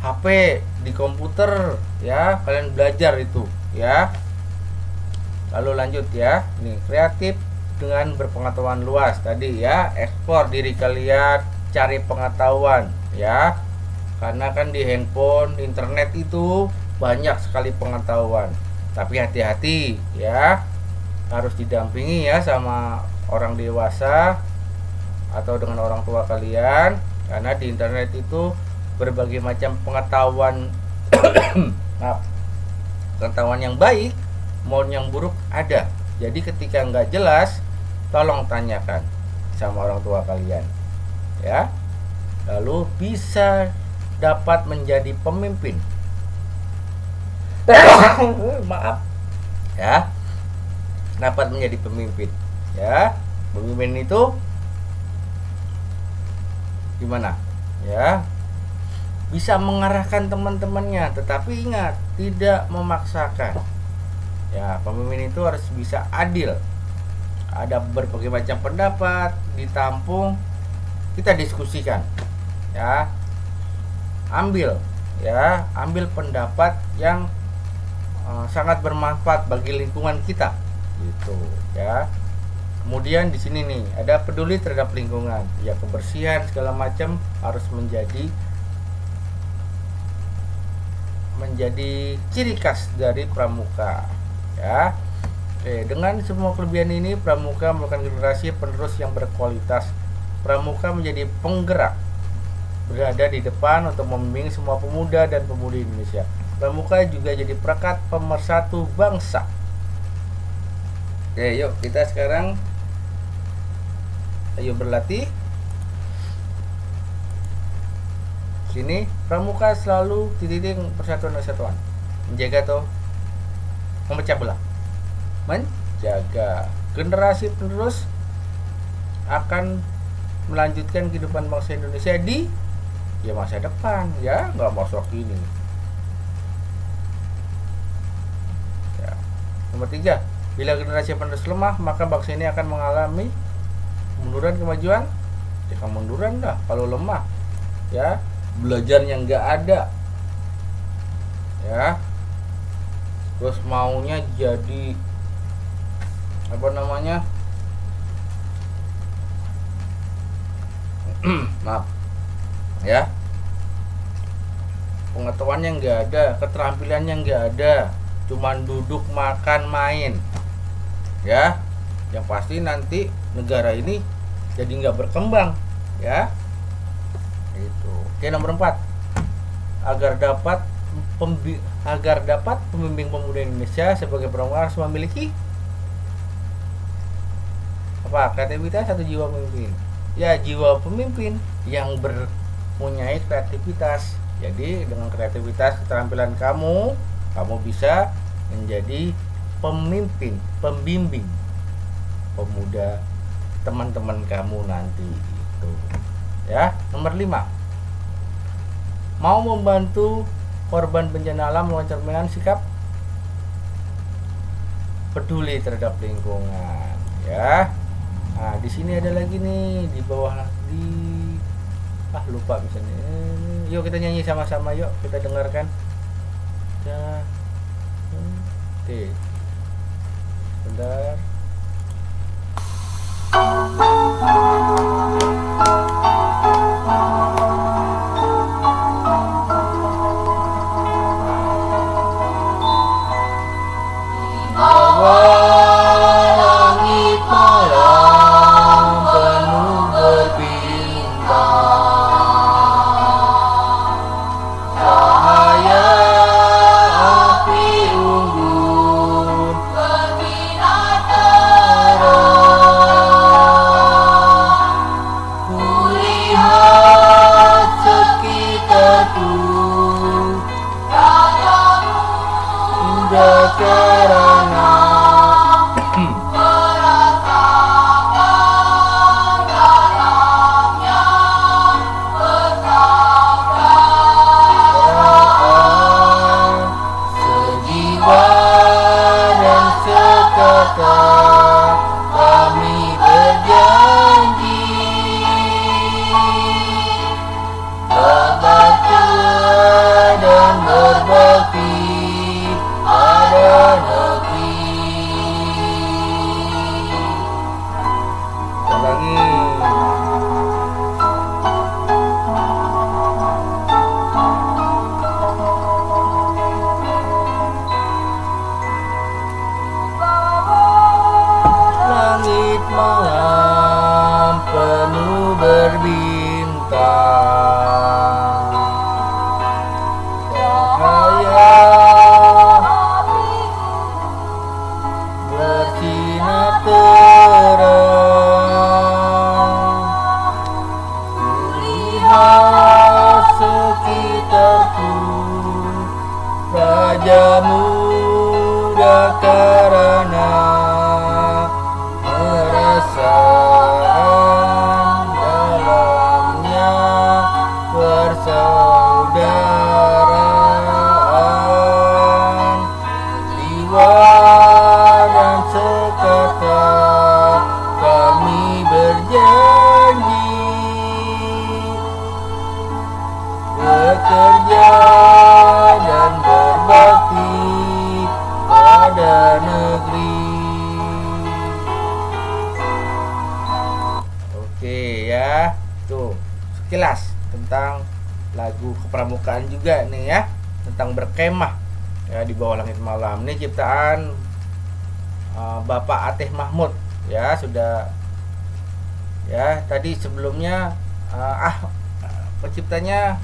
HP, di komputer, ya, kalian belajar itu, ya. Lalu lanjut, ya, nih, kreatif dengan berpengetahuan luas tadi, ya, ekspor diri kalian, cari pengetahuan, ya, karena kan di handphone, internet itu banyak sekali pengetahuan, tapi hati-hati, ya, harus didampingi, ya, sama orang dewasa atau dengan orang tua kalian, karena di internet itu berbagai macam pengetahuan maaf, pengetahuan yang baik maupun yang buruk ada. Jadi ketika nggak jelas, tolong tanyakan sama orang tua kalian, ya. Lalu bisa dapat menjadi pemimpin. Maaf, ya, dapat menjadi pemimpin, ya. Pemimpin itu gimana, ya, bisa mengarahkan teman-temannya, tetapi ingat, tidak memaksakan, ya. Pemimpin itu harus bisa adil, ada berbagai macam pendapat ditampung, kita diskusikan, ya, ambil pendapat yang sangat bermanfaat bagi lingkungan kita, gitu, ya. Kemudian di sini nih ada peduli terhadap lingkungan, ya, kebersihan segala macam harus menjadi ciri khas dari pramuka, ya. Oke, dengan semua kelebihan ini, pramuka merupakan generasi penerus yang berkualitas. Pramuka menjadi penggerak, berada di depan untuk membimbing semua pemuda dan pemudi Indonesia. Pramuka juga jadi perekat pemersatu bangsa. Oke, yuk kita sekarang ayo berlatih. Sini pramuka selalu titik persatuan dan kesatuan, menjaga atau memecah belah, menjaga. Generasi penerus akan melanjutkan kehidupan bangsa Indonesia di masa depan, ya, nggak masa kini, ya. Nomor 3, bila generasi penerus lemah, maka bangsa ini akan mengalami kemunduran, kemajuan, ya, kemunduran dah kalau lemah, ya. Belajarnya nggak ada, ya, terus maunya jadi apa namanya maaf, ya, pengetahuannya nggak ada, keterampilannya nggak ada, cuman duduk makan main, ya, yang pasti nanti negara ini jadi nggak berkembang, ya. Itu. Oke, nomor 4, agar dapat pembimbing pemuda Indonesia sebagai pramuka harus memiliki apa? Kreativitas atau jiwa pemimpin? Ya, jiwa pemimpin yang mempunyai kreativitas. Jadi dengan kreativitas, keterampilan kamu bisa menjadi pemimpin, pembimbing pemuda teman-teman kamu nanti itu, ya. Nomor 5, mau membantu korban bencana alam dengan cerminan sikap peduli terhadap lingkungan, ya. Nah, di sini ada lagi nih di bawah lupa misalnya. Yuk kita nyanyi sama-sama, yuk kita dengarkan. Ya. Oke. Bentar. karena sejiwa dan sekata kami berjanji berbakti dan berbakti pada negeri. Ulangi. Langit malam penuh berbintang, cahaya bersinar terang, lihat sekitarku Raja Muda karena perasaan dalamnya persaudaraan, jiwa dan sekata kami berjanji bekerja dan berbakti pada negeri. Oke ya, tuh sekilas tentang lagu kepramukaan juga nih ya, tentang berkemah ya di bawah langit malam. Ini ciptaan Bapak Ateh Mahmud ya, sudah ya tadi sebelumnya penciptanya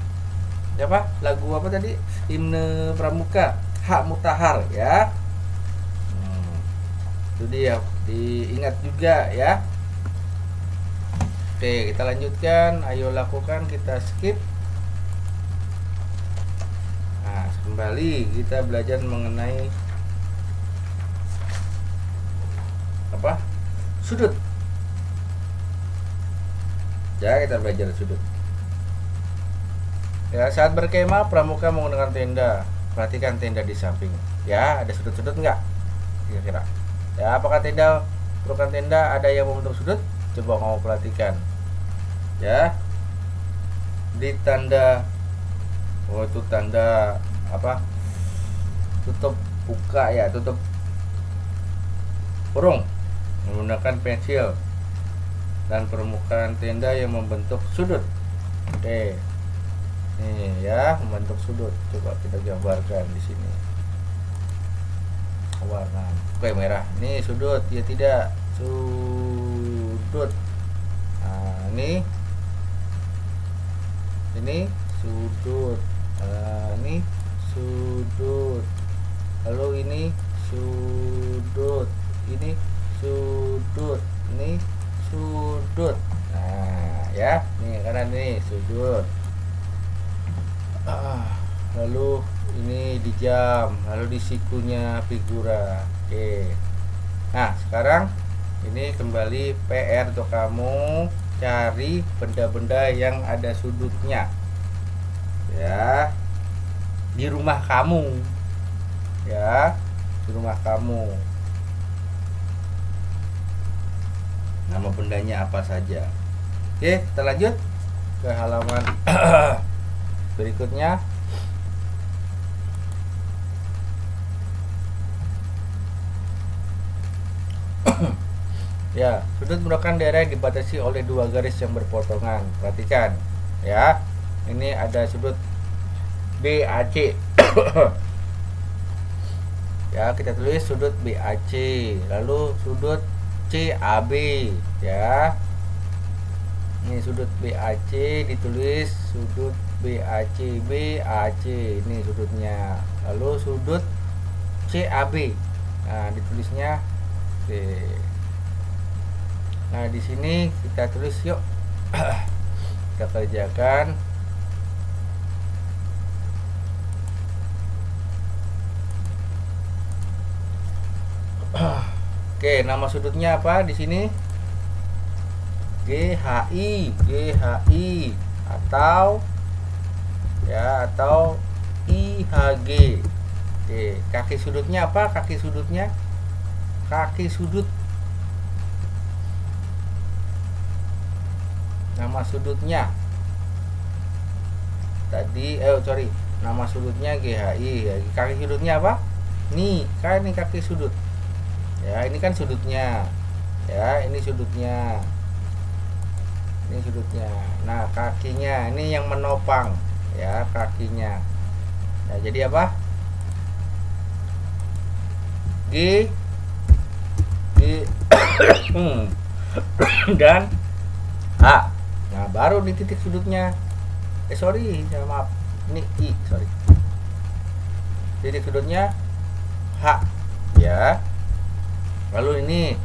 siapa? Lagu apa tadi? Himne Pramuka, Hak Mutahar ya. Itu dia, diingat juga ya. Oke, kita lanjutkan. Ayo lakukan, kita skip. Nah, kembali kita belajar mengenai apa? Sudut. Ya, kita belajar sudut. Ya, saat berkemah pramuka menggunakan tenda. Perhatikan tenda di samping. Ya, ada sudut-sudut enggak? Kira-kira. Ya, apakah tenda merupakan tenda ada yang membentuk sudut? Coba kamu perhatikan. Ya, di tanda, oh itu tanda apa, tutup buka ya, tutup kurung menggunakan pensil dan permukaan tenda yang membentuk sudut. Oke, nih ya, membentuk sudut. Coba kita gambarkan di sini warna. Oke, merah ini sudut ya, tidak sudut. Nah, ini sudut. Nah, ini sudut. Lalu ini sudut. Ini sudut. Ini sudut. Nah, ya, nih kanan nih sudut. Lalu ini di jam, lalu di sikunya figura. Oke. Nah, sekarang ini kembali PR untuk kamu, cari benda-benda yang ada sudutnya ya di rumah kamu ya, di rumah kamu. Nama bendanya apa saja. Oke, kita lanjut ke halaman berikutnya. Ya, sudut merupakan daerah yang dibatasi oleh dua garis yang berpotongan. Perhatikan, ya. Ini ada sudut BAC. Ya, kita tulis sudut BAC. Lalu sudut CAB, ya. Ini sudut BAC ditulis sudut BAC, BAC. Ini sudutnya. Lalu sudut CAB. Nah, ditulisnya C. Nah, di sini kita tulis yuk. Kita kerjakan. Oke, nama sudutnya apa di sini? GHI atau IHG. Oke, kaki sudutnya apa? Kaki sudut nama sudutnya tadi nama sudutnya GHI ya. Kaki sudutnya apa? Nih, kan ini kaki sudut. Ya, ini kan sudutnya. Ya, ini sudutnya. Ini sudutnya. Nah, kakinya ini yang menopang, ya, kakinya. Nah, jadi apa? G dan H. Nah, baru di titik sudutnya. Maaf. Ini I, titik sudutnya H, ya. Lalu ini,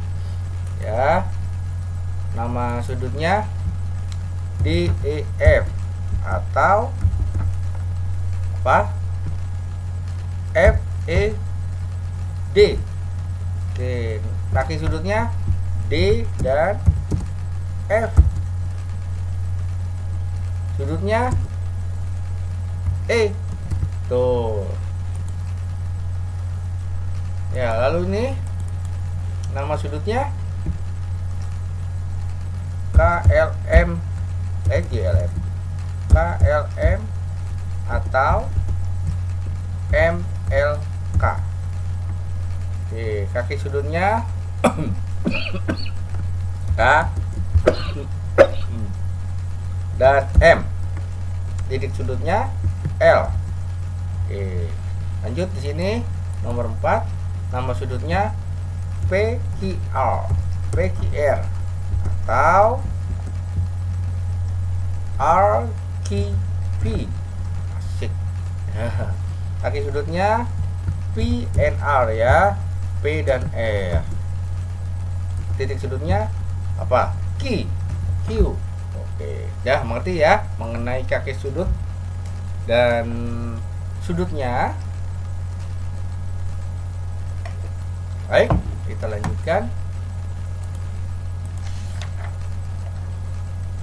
ya, nama sudutnya DEF atau apa? FED. Oke, kaki sudutnya D dan F. Sudutnya E. Tuh. Ya, lalu ini nama sudutnya KLM atau MLK. Oke, kaki sudutnya K dan M. Titik sudutnya L. Oke, lanjut di sini nomor 4, nama sudutnya PQR atau RQP. Asik. Kaki sudutnya PNR, ya, P dan R. Titik sudutnya apa? Q. Oke, ya, mengerti ya mengenai kaki sudut dan sudutnya. Baik, kita lanjutkan.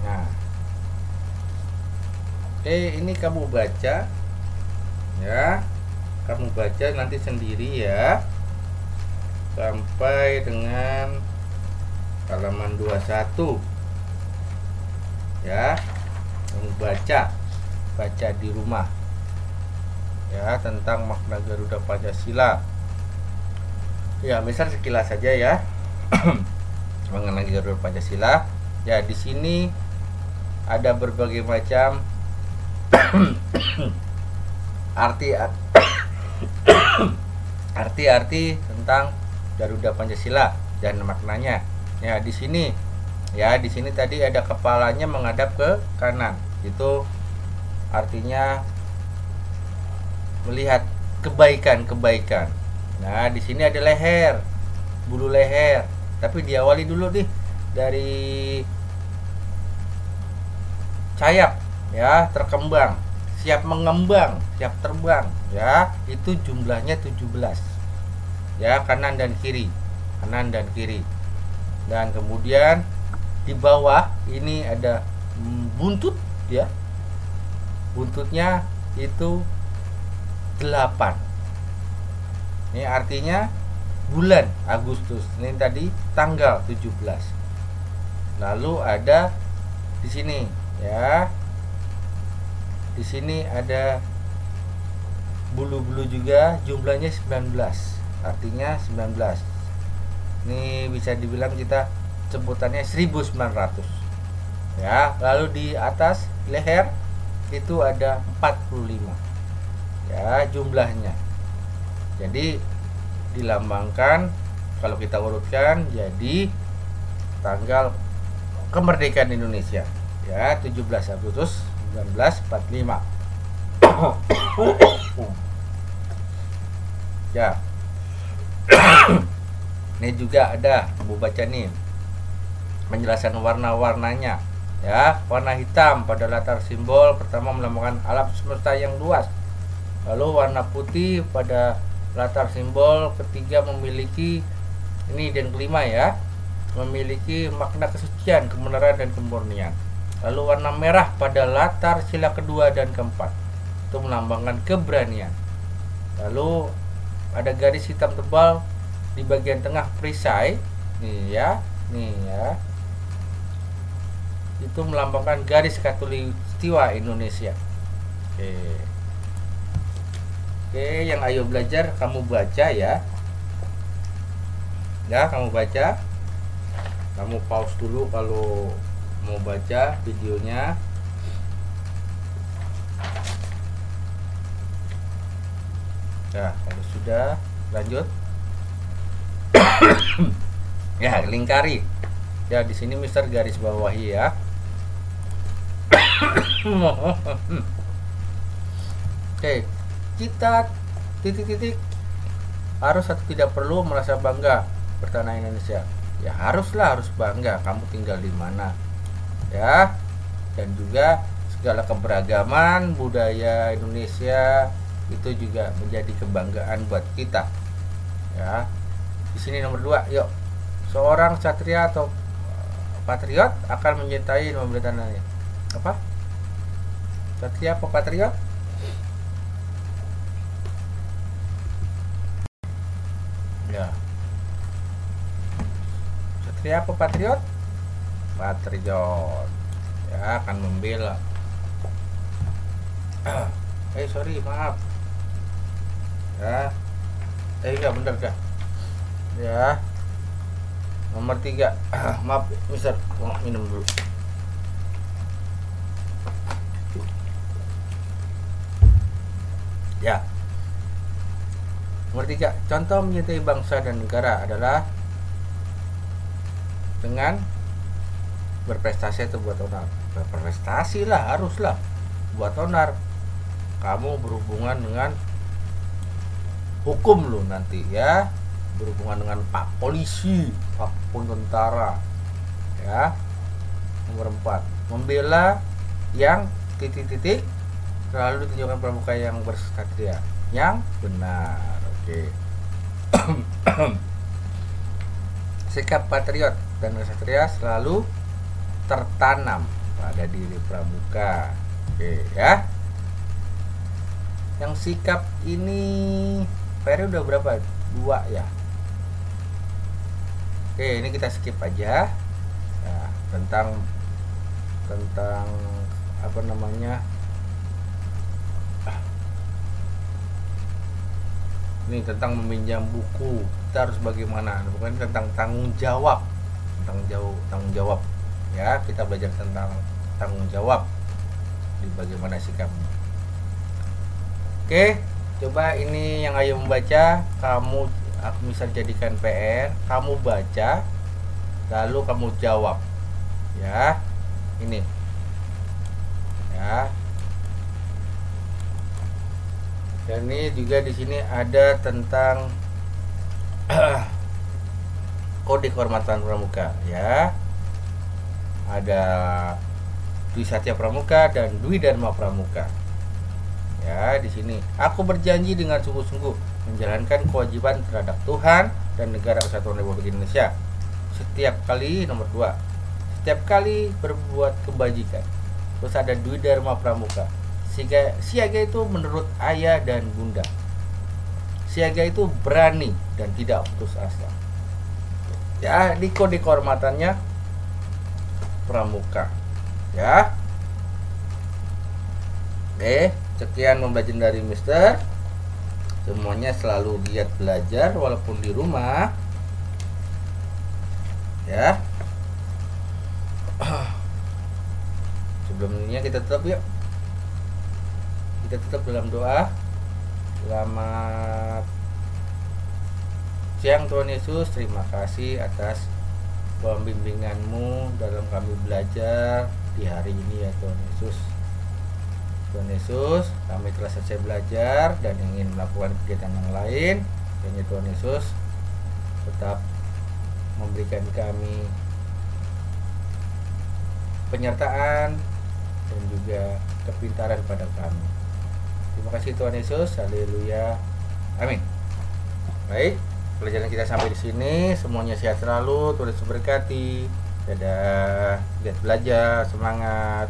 Nah, oke, ini kamu baca, ya, kamu baca nanti sendiri, ya, sampai dengan halaman 21, ya. Kamu baca di rumah, ya, tentang makna Garuda Pancasila. Ya, misal sekilas saja, ya, mengenai Garuda Pancasila. Ya, di sini ada berbagai macam arti-arti tentang Garuda Pancasila dan maknanya. Ya, di sini tadi ada kepalanya menghadap ke kanan. Itu artinya melihat kebaikan. Nah, di sini ada leher, bulu leher. Tapi diawali dulu dari sayap, ya, terkembang, siap mengembang, siap terbang, ya. Itu jumlahnya 17. Ya, kanan dan kiri. Dan kemudian di bawah ini ada buntut, ya. Buntutnya itu 8. Ini artinya bulan Agustus. Ini tadi tanggal 17. Lalu ada di sini, ya. Di sini ada bulu-bulu juga, jumlahnya 19. Artinya 19. Ini bisa dibilang kita sebutannya 1900. Ya, lalu di atas leher itu ada 45. Ya, jumlahnya. Jadi dilambangkan, kalau kita urutkan, jadi tanggal kemerdekaan Indonesia, ya, 17 Agustus 1945. Ya. Ini juga ada, Bu baca nih, penjelasan warna-warnanya, ya. Warna hitam pada latar simbol pertama melambangkan alam semesta yang luas. Lalu warna putih pada latar simbol ketiga memiliki Ini dan kelima ya, memiliki makna kesucian, kebenaran dan kemurnian. Lalu warna merah pada latar sila kedua dan keempat, itu melambangkan keberanian. Lalu ada garis hitam tebal di bagian tengah perisai, nih ya, itu melambangkan garis khatulistiwa Indonesia. Oke, yang ayo belajar kamu baca ya. Ya, kamu baca. Kamu pause dulu kalau mau baca videonya. Ya, kalau sudah lanjut. Ya, lingkari. Ya, di sini Mister garis bawahi ya. Oke, kita titik-titik harus atau tidak perlu merasa bangga bertanah Indonesia. Ya haruslah, harus bangga. Kamu tinggal di mana, ya. Dan juga segala keberagaman budaya Indonesia itu juga menjadi kebanggaan buat kita. Ya. Di sini nomor 2, yuk. Seorang satria atau patriot akan mencintai dan membela tanahnya. Apa? Satria apa patriot? Ya. Satria apa patriot? Patriot. Ya, akan membela. Sorry, maaf. Ya. Enggak bener dah. Ya. Nomor 3. Maaf, Mister. Minum dulu. Ya. Nomor 3, contoh mencintai bangsa dan negara adalah dengan berprestasi atau buat onar. Berprestasi lah, haruslah. Buat onar. Kamu berhubungan dengan hukum lo nanti ya. Berhubungan dengan Pak Polisi, Pak Tentara. Ya. Nomor 4, membela yang titik-titik selalu ditunjukkan pramuka yang bersatria yang benar. Oke. Sikap patriot dan kesatria selalu tertanam pada diri pramuka. Oke ya. Yang sikap ini Ferry udah berapa? 2 ya. Oke, ini kita skip aja. Nah, tentang apa namanya? Ini tentang meminjam buku, kita harus bagaimana, bukan tentang tanggung jawab, tanggung jawab ya. Kita belajar tentang tanggung jawab di bagaimana sikapnya. Oke, coba ini yang ayo membaca, aku bisa jadikan PR, kamu baca lalu kamu jawab ya. Ini ya. Dan ini juga di sini ada tentang kode kehormatan pramuka ya. Ada Dwi Satya Pramuka dan Dwi Dharma Pramuka. Ya, di sini aku berjanji dengan sungguh-sungguh menjalankan kewajiban terhadap Tuhan dan negara Kesatuan Republik Indonesia. Setiap kali, nomor 2, setiap kali berbuat kebajikan. Terus ada Dwi Dharma Pramuka. Siaga itu menurut ayah dan bunda. Siaga itu berani dan tidak putus asa. Ya, di kode kehormatannya pramuka. Ya. Sekian pembelajaran dari Mister. Semuanya selalu giat belajar walaupun di rumah. Ya. Sebelumnya kita tetap yuk. Kita tetap dalam doa. Selamat siang Tuhan Yesus. Terima kasih atas pembimbinganmu dalam kami belajar di hari ini ya Tuhan Yesus. Tuhan Yesus, kami telah selesai belajar dan ingin melakukan kegiatan yang lain. Dan ya Tuhan Yesus, tetap memberikan kami penyertaan dan juga kepintaran pada kami. Terima kasih Tuhan Yesus. Haleluya. Amin. Baik, pelajaran kita sampai di sini. Semuanya sehat selalu, Tuhan Yesus berkati. Dadah, giat belajar, semangat.